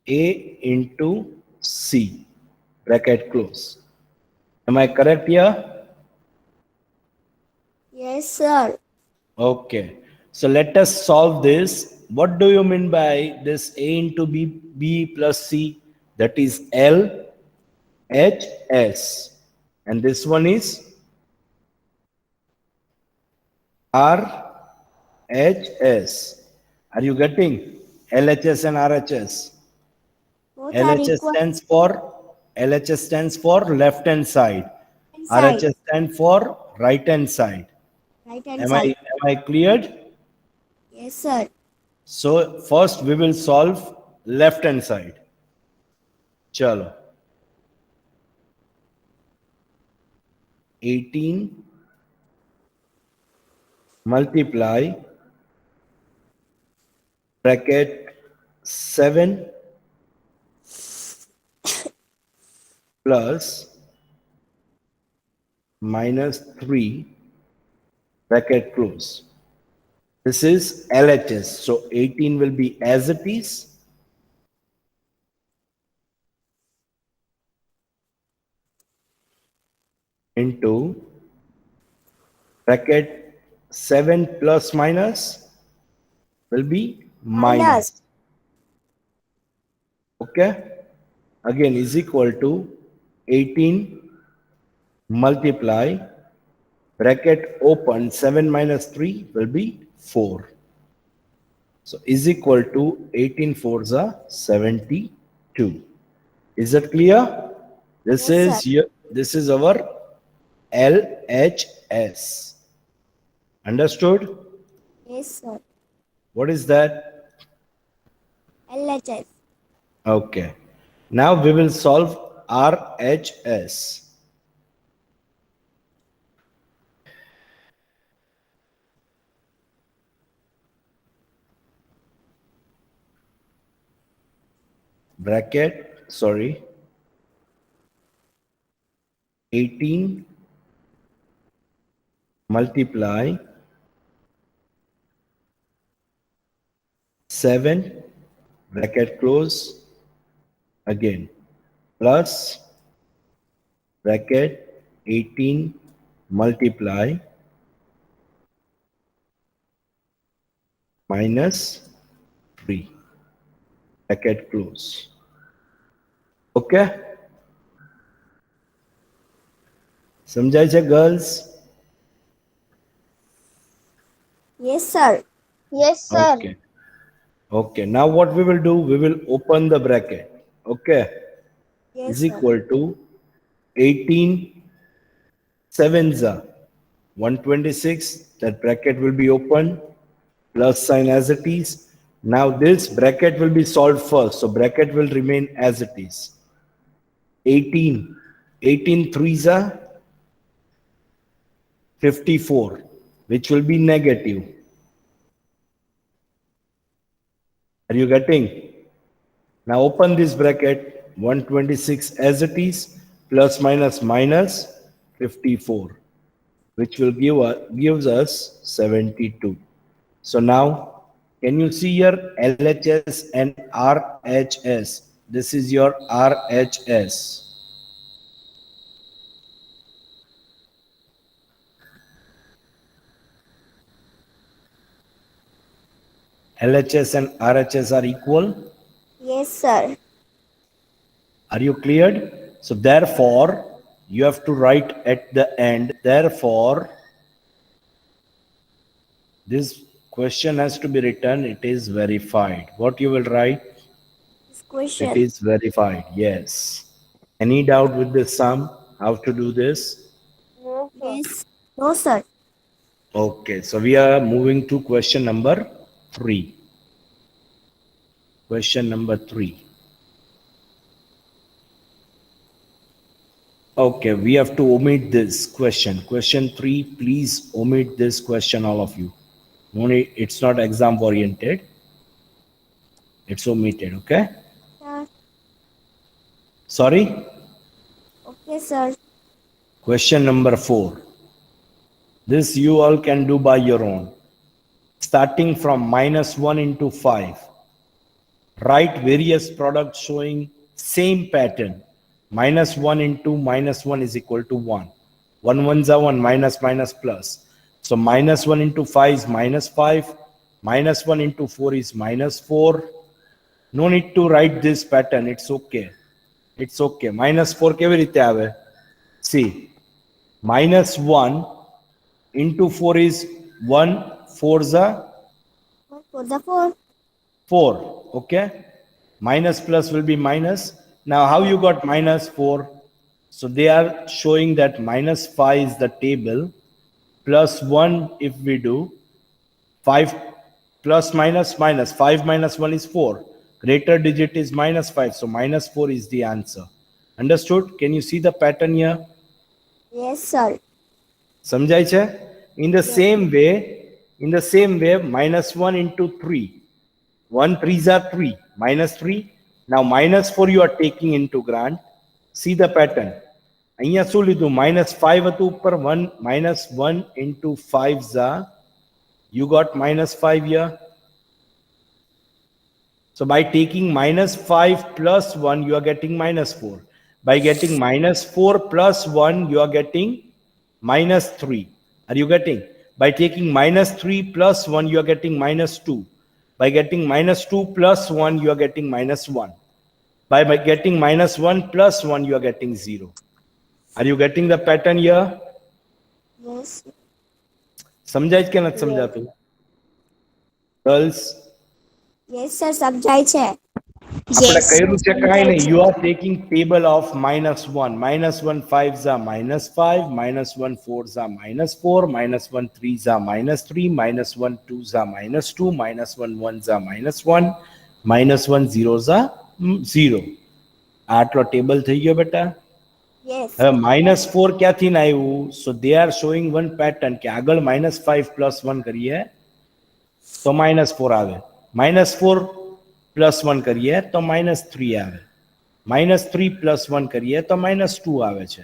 A into C, bracket close. Am I correct here? Yes, sir. Okay. So let us solve this. What do you mean by this A into B plus C? That is L, H, S. And this one is R, H, S. Are you getting? LHS and RHS. Both are LHS equal stands for LHS stands for left hand side. inside, RHS stands for right hand side. right hand Am side. I cleared? Yes, sir. So first we will solve left hand side. Chalo. 18 multiply bracket 7 plus minus 3 bracket close. This is LHS. So 18 will be as it is into bracket 7 plus minus will be Minus minus. Okay. Again is equal to 18 multiply bracket open 7 minus 3 will be 4. So is equal to 18 fours are 72. Is that clear? This yes, sir. is your, this is our LHS. Understood? Yes, sir. What is that? LHS. Okay. Now we will solve RHS. Bracket, sorry, 18 multiply 7 bracket close again plus bracket 18 multiply minus 3 bracket close. Okay? સમજાય છે girls? Yes, sir. Yes, sir. Okay. Okay. Now what we will do? We will open the bracket. Okay. Yes, Is sir. equal to 18 sevens are 126. That bracket will be open. Plus sign as it is. Now this bracket will be solved first. So bracket will remain as it is. 18. 18 threes are 54, which will be negative. Are you getting? Now open this bracket 126 as it is plus minus minus 54, which will gives us 72. So now can you see your LHS and RHS? This is your RHS. LHS and RHS are equal. Yes, sir. Are you cleared? So therefore, you have to write at the end, therefore, this question has to be written, it is verified. What you will write? This It question. is verified, yes. Any doubt with this sum? How to do this? No, sir. Yes. No, sir. Okay, so we are moving to question number 3. Question number 3. Okay, we have to omit this question. Question 3, please omit this question, all of you. Only it's not exam oriented. It's omitted, okay? Sir. Sorry? Okay, sir. Question number 4. This you all can do by your own. starting from -1 into 5. Write various products showing same pattern. -1 into -1 is equal to 1. 1 ones are 1, minus minus plus. So -1 into 5 is -5. -1 into 4 is -4. No need to write this pattern. It's okay. It's okay. -4 કેવી રીતે આવે? See, -1 into 4 is 1, 4 is 1 for the 4. 4. Okay. Minus plus will be minus. Now, how you got -4? So they are showing that -5 is the table. Plus 1 if we do. 5 plus minus minus. 5 minus 1 is 4. Greater digit is -5. So -4 is the answer. Understood? Can you see the pattern here? Yes, sir. સમજાય છે? In the same way, -1 into 3. 1 3s are 3, -3. Now -4 you are taking into grant. See the pattern. અહીંયા શું લીધું? -5 હતું ઉપર, 1 -1 into 5s are, you got -5 here. So by taking -5 plus 1, you are getting -4. By getting -4 plus 1, you are getting -3. Are you getting? By taking -3 plus 1, you are getting -2. By getting -2 plus 1, you are getting -1. By getting -1 plus 1, you are getting 0. Are you getting the pattern here? Yes. સમજાય કે નથી સમજાતું? Girls, Yes, sir. સમજાય છે. આપણે કર્યું છે કાંઈ નહીં. You are taking table of -1. -1 5s are -5, -1 4s are -4, -1 3s are -3, -1 2s are -2, -1 1s are -1, -1 zeros are 0. આટલો ટેબલ થઈ ગયો બેટા? Yes. હવે -4 ક્યાંથી ના આવ્યું? So they are showing one pattern કે આગળ -5 plus 1 કરીએ તો -4 આવે. -4 plus 1 કરીએ તો -3 આવે. -3 plus 1 કરીએ તો -2 આવે છે.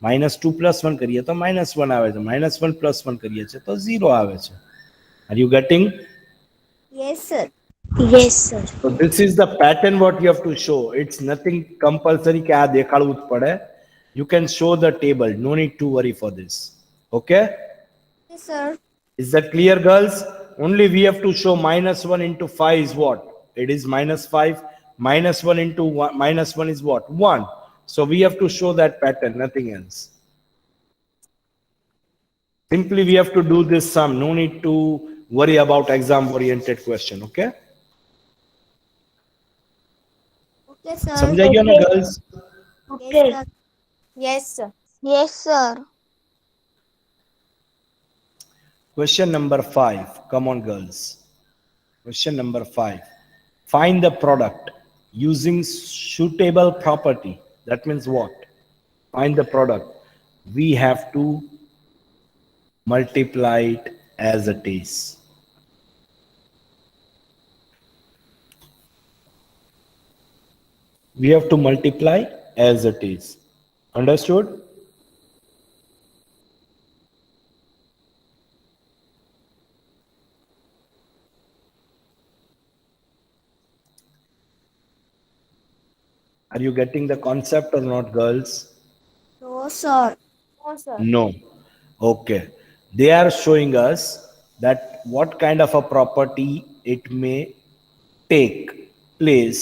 -2 plus 1 કરીએ તો -1 આવે છે. -1 plus 1 કરીએ છે તો 0 આવે છે. Are you getting? Yes, sir. Yes, sir. So this is the pattern what you have to show. It's nothing compulsory કે આ દેખાડવું જ પડે. You can show the table. No need to worry for this. Okay? Yes, sir. Is that clear, girls? Only we have to show -1 into 5 is what? It is -5. -1 into -1 is what? 1. So we have to show that pattern, nothing else. Simply we have to do this sum. No need to worry about exam-oriented question. Okay? Okay, sir. समझ गया ना, girls? Okay. Yes, sir. Yes, sir. Yes, sir. Question number 5. Come on, girls. Question number 5. Find the product using suitable property. That means what? Find the product. We have to multiply it as it is. We have to multiply as it is. Understood? Are you getting the concept or not, girls? No, sir. No, sir. No. Okay. They are showing us that what kind of a property it may take place,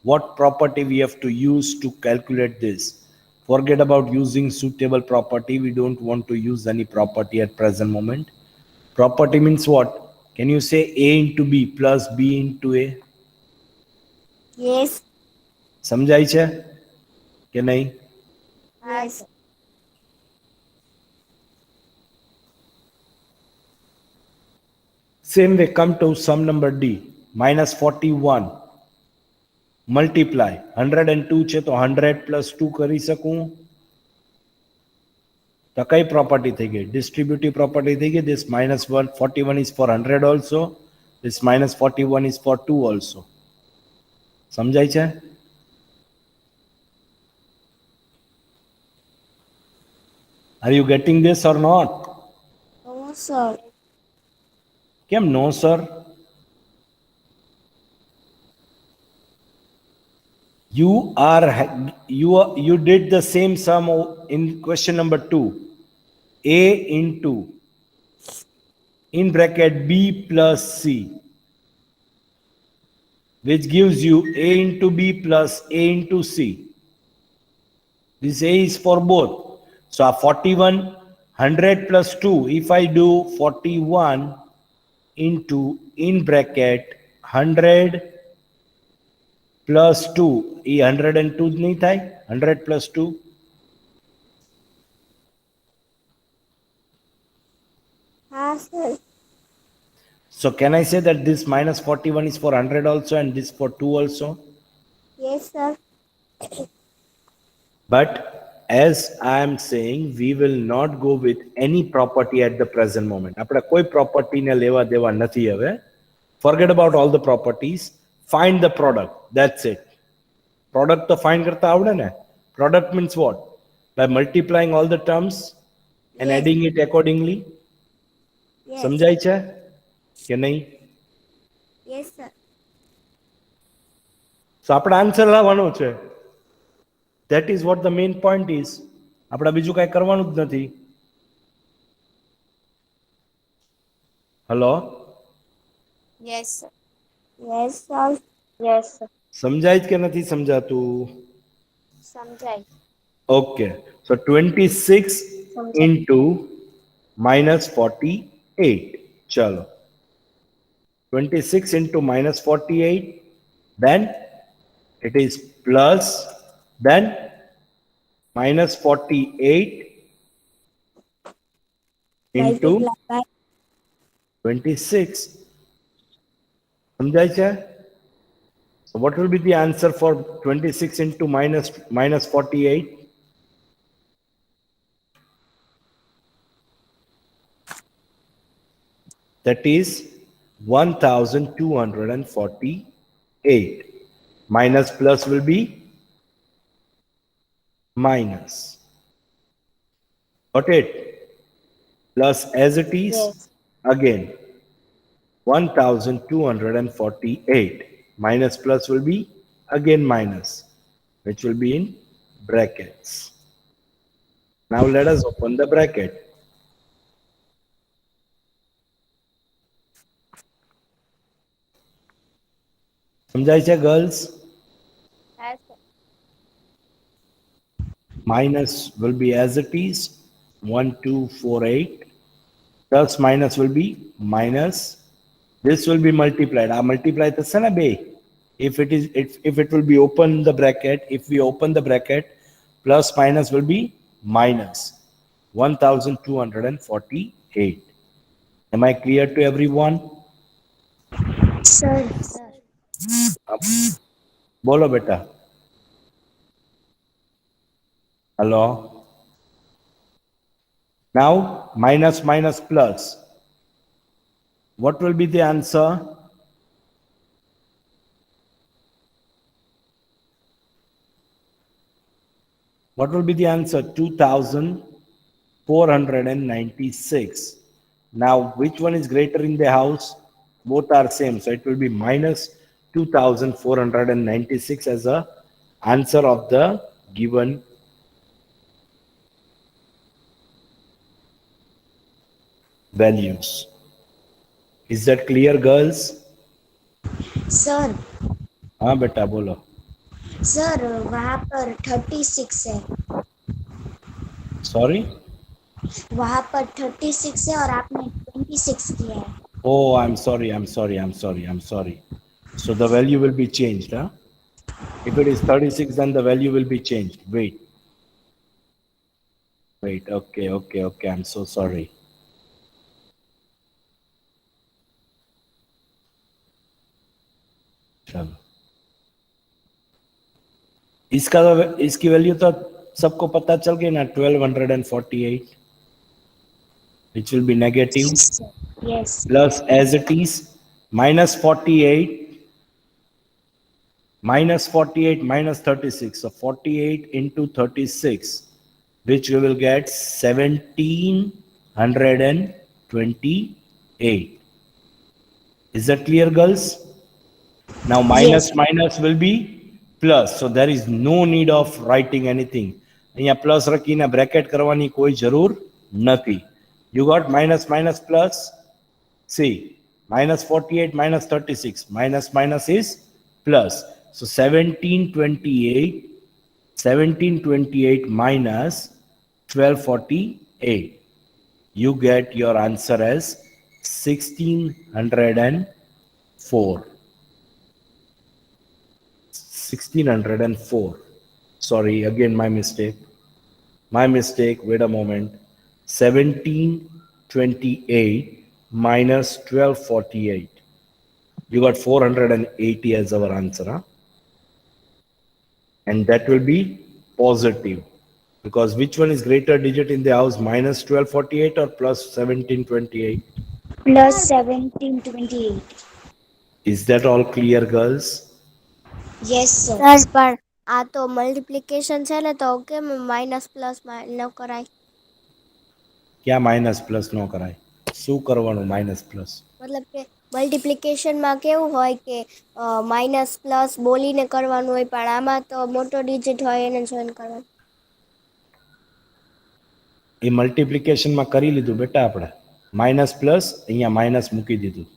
what property we have to use to calculate this. Forget about using suitable property. We don't want to use any property at present moment. Property means what? Can you say A into B plus B into A? Yes. સમજાય છે કે નહીં? Yes. Same way, come to sum number D. -41. Multiply. 102 છે તો 100 plus 2 કરી શકું? તો કઈ પ્રોપર્ટી થઈ ગઈ? ડિસ્ટ્રીબ્યુટિવ પ્રોપર્ટી થઈ ગઈ. This -41 is for 100 also. This -41 is for 2 also. સમજાય છે? Are you getting this or not? No, sir. કેમ નો sir? You did the same sum in question number 2. A into in bracket B plus C, which gives you A into B plus A into C. This A is for both. So 41, 100 plus 2. If I do 41 into in bracket 100 plus 2, એ 102 નહીં થાય? 100 plus 2. sir. So can I say that this minus 41 is for 100 also and this for 2 also? Yes, sir. But as I am saying, we will not go with any property at the present moment. આપણે કોઈ property ને લેવા દેવા નથી હવે. Forget about all the properties. Find the product. That's it. Product તો find કરતા આવડે ને? Product means what? By multiplying all the terms and Yes. adding it accordingly. Yes. સમજાય છે કે નહીં? Yes, sir. So આપણે આન્સર લાવવાનો છે. That is what the main point is. આપણે બીજું કાંઈ કરવાનું જ નથી. Hello, Yes, sir. Yes, sir. Yes, sir. સમજાય જ કે નથી સમજાતું? સમજાય. Okay, so 26 સમજાય. into minus 48. ચલો, 26 into minus 48, then it is plus, then minus 48 into Multiply by 26. સમજાય છે? So what will be the answer for 26 into minus 48? That is 1248. Minus plus will be minus. Got it? Plus as it is, Yes. again 1248. Minus plus will be again minus, which will be in brackets. Now let us open the bracket. સમજાય છે girls? Yes, sir. Minus will be as it is, 1248. Plus minus will be minus. This will be multiplied. Multiply થશે ને બે. If it will be open the bracket, if we open the bracket, plus minus will be minus 1248. Am I clear to everyone? sir. બોલો બેટા. Hello. Now minus minus plus. What will be the answer? What will be the answer? 2496. Now, which one is greater in the house? Both are same. So it will be minus 2496 as a answer of the given values. Is that clear, girls? Sir, हाँ बेटा बोलो. sir, वहाँ पर 36 है. Sorry? वहाँ पर 36 है और आपने 26 किया है. Oh, I'm sorry. So the value will be changed, huh? If it is 36, then the value will be changed. Wait. Okay. I'm so sorry. चलो. इसकी वैल्यू तो सबको पता चल गई ना, 1248, which will be negative. Yes, sir. Yes. Plus as it is, minus 48 minus 36. So 48 into 36, which we will get 1728. Is that clear, girls? Now minus minus will be plus, so there is no need of writing anything. અહીંયા plus રાખીને bracket કરવાની કોઈ જરૂર નથી. You got minus minus plus. See, minus 48 minus 36, minus minus is plus. So 1728 minus 1248. You get your answer as 1604. 1604. Sorry, again my mistake. Wait a moment. 1728 minus 1248. You got 480 as our answer, huh? And that will be positive, because which one is greater digit in the house, minus 1248 or plus 1728? Plus 1728. Is that all clear, girls? Yes, sir. Sir પણ આ તો multiplication છે ને, તો કેમ minus plus ન કરાય? क्या माइनस प्लस नो कराय? શું કરવાનું માઇનસ પ્લસ? મતલબ કે મલ્ટીપ્લિકેશનમાં કેવું હોય કે માઇનસ પ્લસ બોલીને કરવાનું હોય, પણ આમાં તો મોટો ડિજિટ હોય એને જોઈન કરવાનું. એ મલ્ટીપ્લિકેશનમાં કરી લીધું બેટા આપણે, માઇનસ પ્લસ અહીંયા માઇનસ મૂકી દીધું.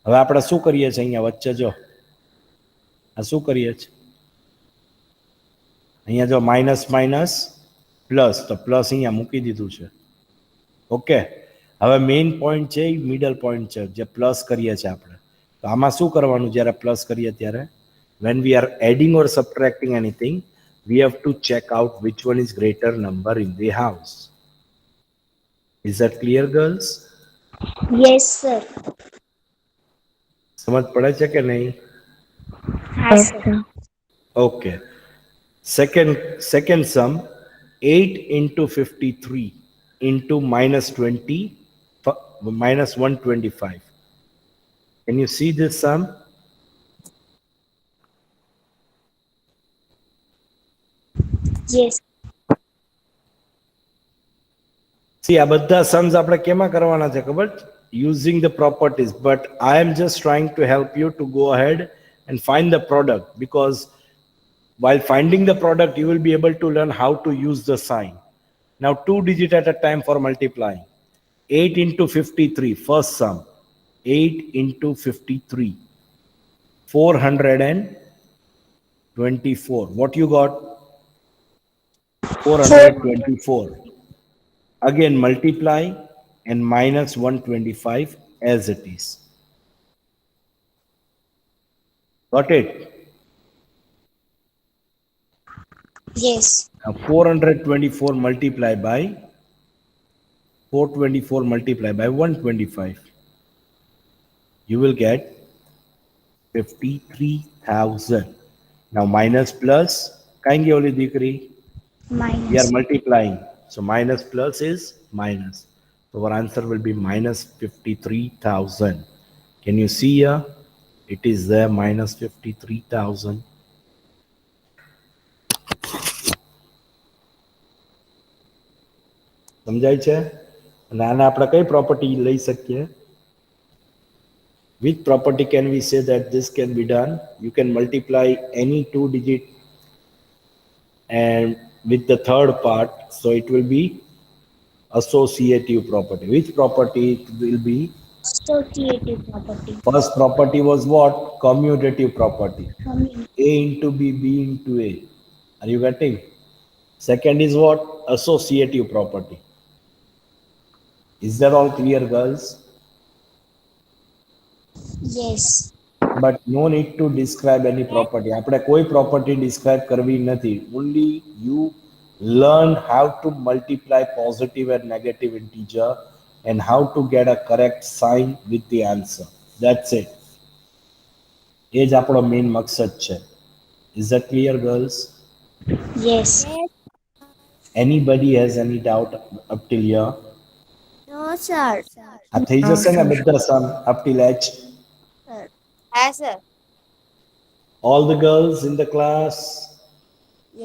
હવે આપણે શું કરીએ છીએ અહીંયા વચ્ચે, જો આ શું કરીએ છીએ, અહીંયા જો માઇનસ માઇનસ પ્લસ, તો પ્લસ અહીંયા મૂકી દીધું છે. ઓકે, હવે મેઇન પોઈન્ટ છે એ મિડલ પોઈન્ટ છે જે પ્લસ કરીએ છીએ આપણે. તો આમાં શું કરવાનું જ્યારે પ્લસ કરીએ ત્યારે, when we are adding or subtracting anything, we have to check out which one is greater number in the house. Is that clear, girls? Yes, sir. समझ पड़े છે કે નહીં? Yes, sir. Okay. Second sum, 8 into 53 into minus 20 minus 125. Can you see this sum? Yes. See, આ બધા sums આપણે કેમાં કરવાના છે ખબર? Using the properties, but I am just trying to help you to go ahead and find the product, because while finding the product you will be able to learn how to use the sign. Now 2 digit at a time for multiplying. 8 into 53, first sum, 8 into 53, 424. What you got? 424. Again multiply and minus 125 as it is. Got it? Yes. Now 424 multiplied by 424 multiplied by 125. You will get 53,000. Now minus plus, kahinge oli dikri? Minus. We are multiplying. So minus plus is minus. So our answer will be minus 53,000. Can you see here? It is there, minus 53,000. સમજાય છે? અને આને આપણે કઈ property લઈ શકીએ? Which property can we say that this can be done? You can multiply any 2 digit and with the third part, so it will be associative property. Which property it will be? Associative property. First property was what? Commutative property. Community. A into B, B into A. Are you getting? Second is what? Associative property. Is that all clear, girls? Yes. But no need to describe any property. આપણે કોઈ property describe કરવી નથી. Only you learn how to multiply positive and negative integer and how to get a correct sign with the answer. That's it. એ જ આપણો main મકસદ છે. Is that clear, girls? Yes. Anybody has any doubt up till here? No sir. આ થઈ જશે ને બધા sum up till H? હા sir. All the girls in the class?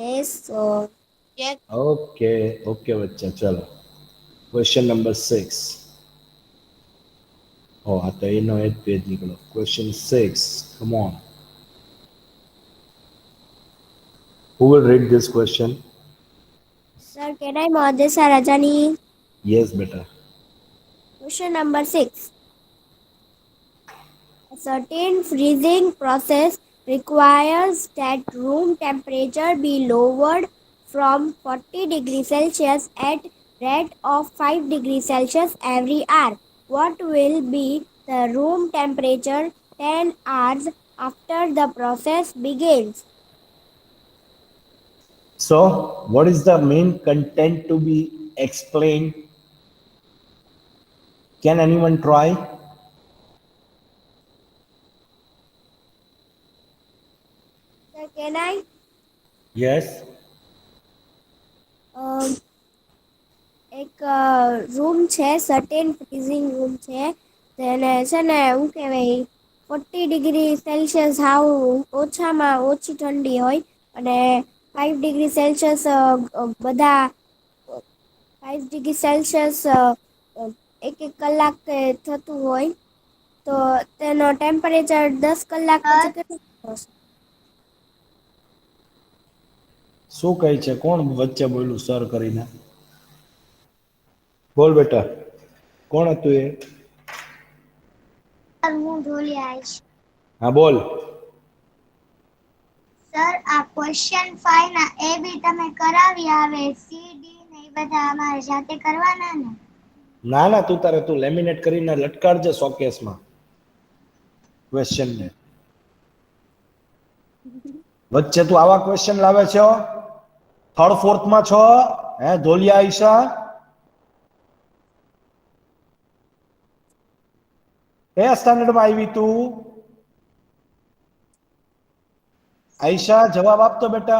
Yes sir. Yes. Okay, बच्चा चलो. Question number 6. Oh, આ તો એનો એક પેજ નીકળો. Question 6. Come on. Who will read this question? Sir, can I Madhesa Rajani? Yes, beta. Question number 6. A certain freezing process requires that room temperature be lowered from 40 degrees Celsius at rate of 5 degrees Celsius every hour. What will be the room temperature 10 hours after the process begins? So, what is the main content to be explained? Can anyone try? Sir, can I? Yes. એક room છે, certain freezing room છે, તેને છે ને શું કહેવાય 40 degree Celsius હાવ ઓછામાં ઓછી ઠંડી હોય અને 5 ડિગ્રી સેલ્સિયસ બધા 5 ડિગ્રી સેલ્સિયસ એક એક કલાકે થતું હોય તો તેનો ટેમ્પરેચર 10 કલાક પછી કેટલું હશે? શું કહે છે? કોણ વચ્ચે બોલ્યું સર કરીને? બોલ બેટા, કોણ હતું એ? સર હું ઢોલી આવીશ. હા બોલ. સર આ ક્વેશ્ચન 5 ના એ બી તમે કરાવી આવે સી ડી ને એ બધા અમારે જાતે કરવાના ને? ના ના, તું લેમિનેટ કરીને લટકાડજે શોકેસમાં ક્વેશ્ચનને. વચ્ચે તું આવા ક્વેશ્ચન લાવે છો? થર્ડ ફોર્થમાં છો? હે ધોલિયા આઈશા? કયા સ્ટાન્ડર્ડમાં આવી તું? આઈશા જવાબ આપતો બેટા.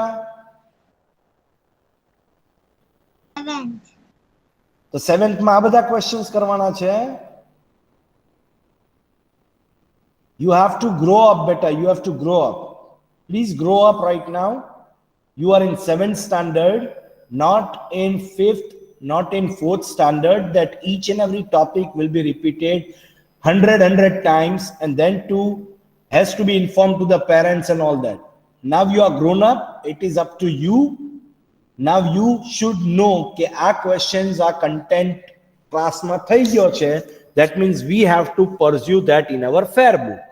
7th. તો 7th માં આ બધા ક્વેશ્ચન્સ કરવાના છે. You have to grow up beta, you have to grow up. Please grow up right now. You are in 7th standard, not in 5th, not in 4th standard, that each and every topic will be repeated 100 times and then has to be informed to the parents and all that. Now you are grown up, it is up to you. Now you should know કે આ questions આ content ક્લાસમાં થઈ ગયો છે. That means we have to pursue that in our fair book.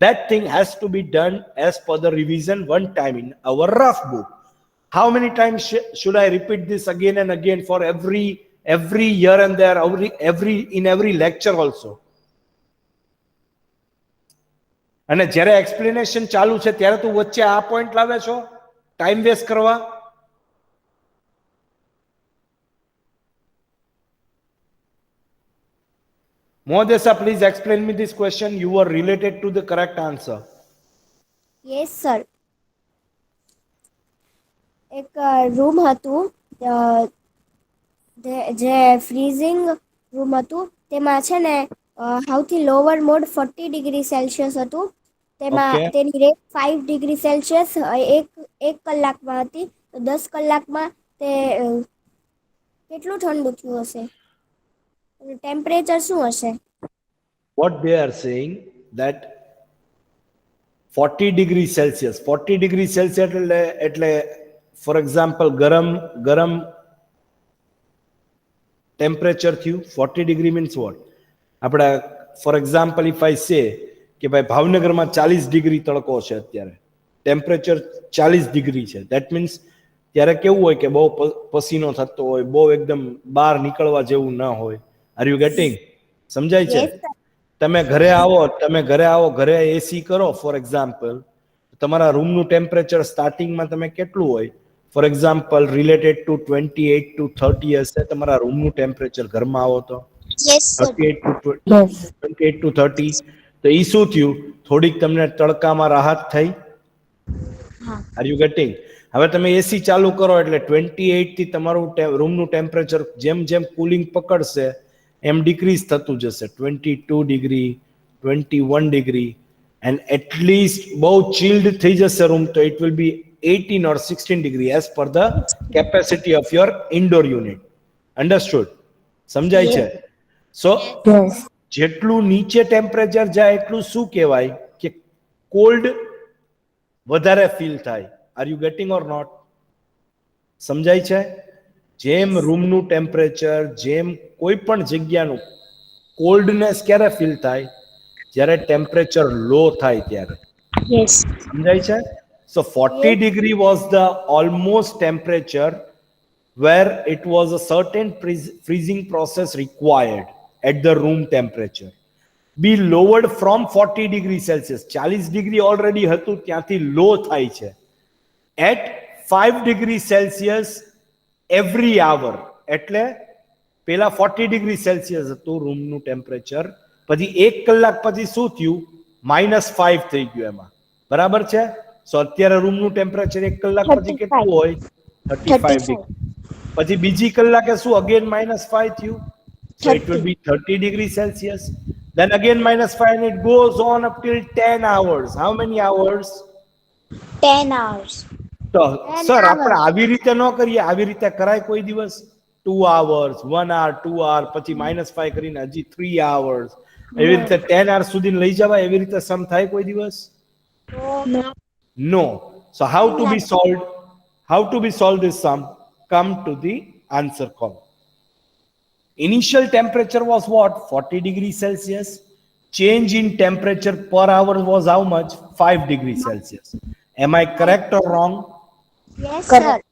That thing has to be done as per the revision one time in our rough book. How many times should I repeat this again and again for every year and there, in every lecture also? અને જ્યારે explanation ચાલુ છે ત્યારે તું વચ્ચે આ point લાવે છો ટાઈમ વેસ્ટ કરવા? Modesa, please explain me this question. You were related to the correct answer. Yes sir. એક રૂમ હતું જે ફ્રીઝિંગ રૂમ હતું તેમાં છે ને સૌથી લોવર મોડ 40 ડિગ્રી સેલ્સિયસ હતું. તેમાં Okay. તેની રેટ 5 ડિગ્રી સેલ્સિયસ એક કલાકમાં હતી. તો 10 કલાકમાં તે કેટલું ઠંડુ થયું હશે? ટેમ્પરેચર શું હશે? What they are saying that 40 degree Celsius એટલે for example ગરમ temperature થયું. 40 degree means what? આપણે for example if I say કે ભાઈ ભાવનગરમાં 40 ડિગ્રી તડકો છે અત્યારે, ટેમ્પરેચર 40 ડિગ્રી છે, that means ત્યારે કેવું હોય કે બહુ પસીનો થતો હોય, બહુ એકદમ બહાર નીકળવા જેવું ના હોય. R you gating? સમજાય છે? Yes sir. તમે ઘરે આવો, ઘરે એસી કરો ફોર એક્ઝામ્પલ, તમારા રૂમનું ટેમ્પરેચર સ્ટાર્ટિંગમાં તમે કેટલું હોય? For example related to 28 to 30 હશે તમારા રૂમનું ટેમ્પરેચર ઘરમાં આવો તો યસ સર. 28 to 30. તો ઈ શું થયું? થોડીક તમને તડકામાં રાહત થઈ. R you gating? હવે તમે એસી ચાલુ કરો એટલે 28 થી તમારું રૂમનું ટેમ્પરેચર જેમ જેમ કુલિંગ પકડશે એમ ડિક્રીઝ થતું જશે. 22 degree, 21 degree, and at least બહુ chilled થઈ જશે રૂમ તો it will be 18 or 16 degree as per the capacity of your indoor unit. Understood? સમજાય છે? So જેટલું નીચે ટેમ્પરેચર જાય એટલું શું કહેવાય કે કોલ્ડ વધારે ફીલ થાય. Are you getting or not? સમજાય છે? જેમ રૂમનું ટેમ્પરેચર, જેમ કોઈ પણ જગ્યાનું કોલ્ડનેસ ક્યારે ફીલ થાય? જ્યારે ટેમ્પરેચર લો થાય ત્યારે. Yes. સમજાય છે? So 40 degree was the almost temperature where it was a certain freezing process required at the room temperature. Be lowered from 40 degree Celsius. 40 degree already હતું ત્યાંથી low થાય છે. At 5 degree Celsius every hour. એટલે પેલા 40 degree Celsius હતું રૂમનું temperature, પછી 1 કલાક પછી શું થયું? -5 થઈ ગયું એમાં. બરાબર છે? સો અત્યારે રૂમનું ટેમ્પરેચર 1 કલાક પછી કેટલું હોય? 35 ડિગ્રી. પછી બીજી કલાકે શું અગેન -5 થયું? So it will be 30 degrees Celsius. Then again -5 and it goes on up till 10 hours. How many hours? 10 hours. તો સર આપણે આવી રીતે ન કરીએ, આવી રીતે કરાય કોઈ દિવસ? 2 hours, 1 hour, 2 hour, પછી -5 કરીને હજી 3 hours, એવી રીતે 10 hours સુધી લઈ જવાય? એવી રીતે સમ થાય કોઈ દિવસ? No. No. So how to be solved? How to be solved this sum? Come to the answer column. Initial temperature was what? 40 degrees Celsius. Change in temperature per hour was how much? 5 degrees Celsius. Am I correct or wrong? Yes, Correct.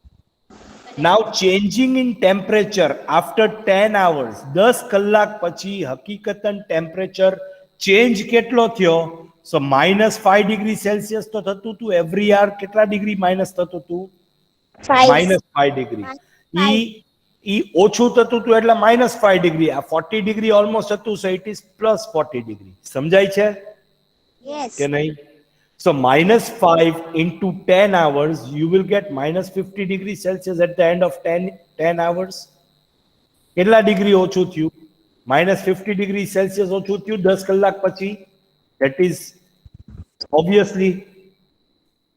Now changing in temperature after 10 hours, 10 કલાક પછી હકીકતન temperature change કેટલો થયો? સો -5 degree Celsius તો થતું હતું every R. કેટલા degree minus થતું હતું? 5. -5 ડિગ્રી. ઈ ઓછું થતું હતું એટલે -5 ડિગ્રી. આ 40 ડિગ્રી ઓલમોસ્ટ હતું, સો ઇટ ઇઝ +40 ડિગ્રી. સમજાય છે yes. કે નહીં? So -5 into 10 hours, you will get -50 degrees Celsius at the end of 10 hours. કેટલા ડિગ્રી ઓછું થયું? -50 ડિગ્રી સેલ્સિયસ ઓછું થયું 10 કલાક પછી. That is obviously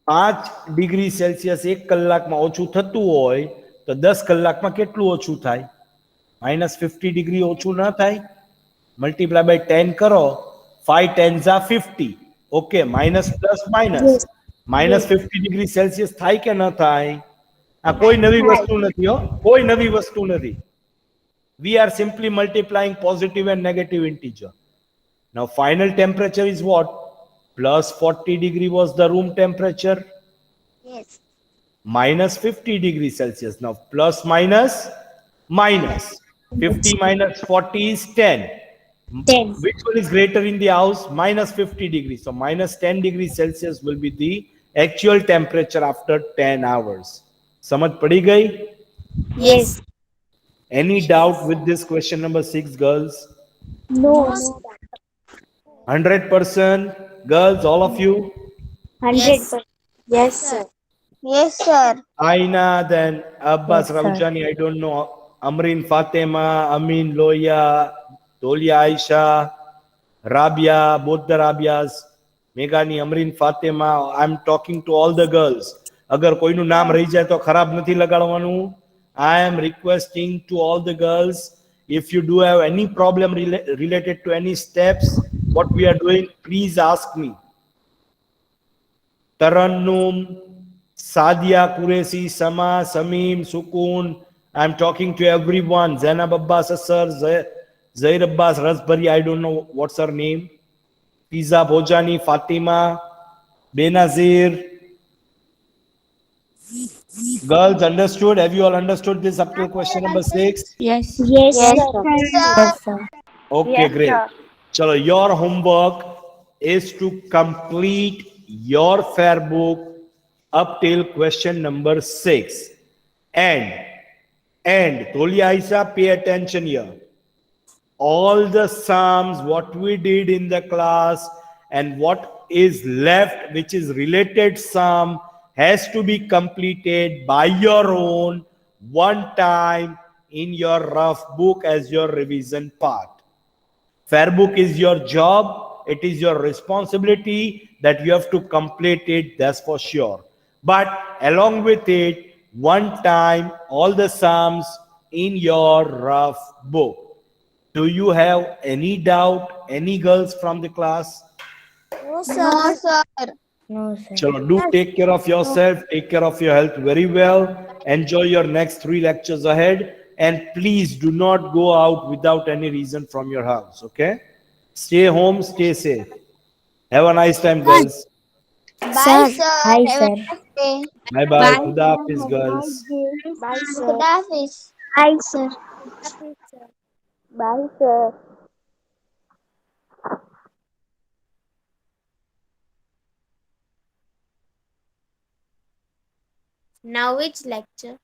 5 degree Celsius 1 કલાકમાં ઓછું થતું હોય તો 10 કલાકમાં કેટલું ઓછું થાય? -50 ડિગ્રી ઓછું ના થાય? મલ્ટીપ્લાય બાય 10 કરો. 5 10s are 50. Okay, minus plus minus -50 degree Celsius થાય કે ન થાય? આ કોઈ નવી વસ્તુ નથી હો, કોઈ નવી વસ્તુ નથી. We are simply multiplying positive and negative integer. Now final temperature is what? +40 degree was the room temperature. Yes. -50 degrees Celsius. Now plus minus minus. 50 minus 40 is 10. 10. Which one is greater in the house? -50 degrees. So -10 degrees Celsius will be the actual temperature after 10 hours. समझ पड़ी गई? Yes. Any doubt with this question number 6, girls? No. 100% girls, all of you? 100%. Yes, sir. Yes, sir. Aina, then Abbas, Yes, sir. Ramjani, I don't know. Amrin, Fatima, Amin, Loya, Tolia, Aisha, Rabia, both the Rabias, Meghani, Amrin, Fatima. I'm talking to all the girls. अगर कोईनु नाम रही जाए तो खराब નથી લગાડવાનું. I am requesting to all the girls, if you do have any problem related to any steps, what we are doing, please ask me. Tarannum, Sadia, Qureshi, Sama, Samim, Sukun, I'm talking to everyone. Zainab Abbas, sir, Zair Abbas, Rasbari, I don't know what's her name. Fiza Bojani, Fatima, Benazir. Girls, understood? Have you all understood this up to question number 6? Yes. Yes, Yes, sir. sir. Yes, sir. Okay, great. Chalo, your homework is to complete your fair book up till question number 6. And Tolia Aisha, pay attention here. All the sums, what we did in the class and what is left, which is related sum, has to be completed by your own one time in your rough book as your revision part. Fair book is your job. It is your responsibility that you have to complete it, that's for sure. But along with it, one time, all the sums in your rough book. Do you have any doubt? Any girls from the class? No, sir. No, sir. Chalo, do take care of yourself, take care of your health very well. Enjoy your next 3 lectures ahead. And please do not go out without any reason from your house, okay? Stay home, stay safe. Have a nice time, girls. Sir. Hi, sir. Bye bye. Khuda Hafiz, girls. Bye, sir. Hi, sir. Bye, sir. Now which lecture?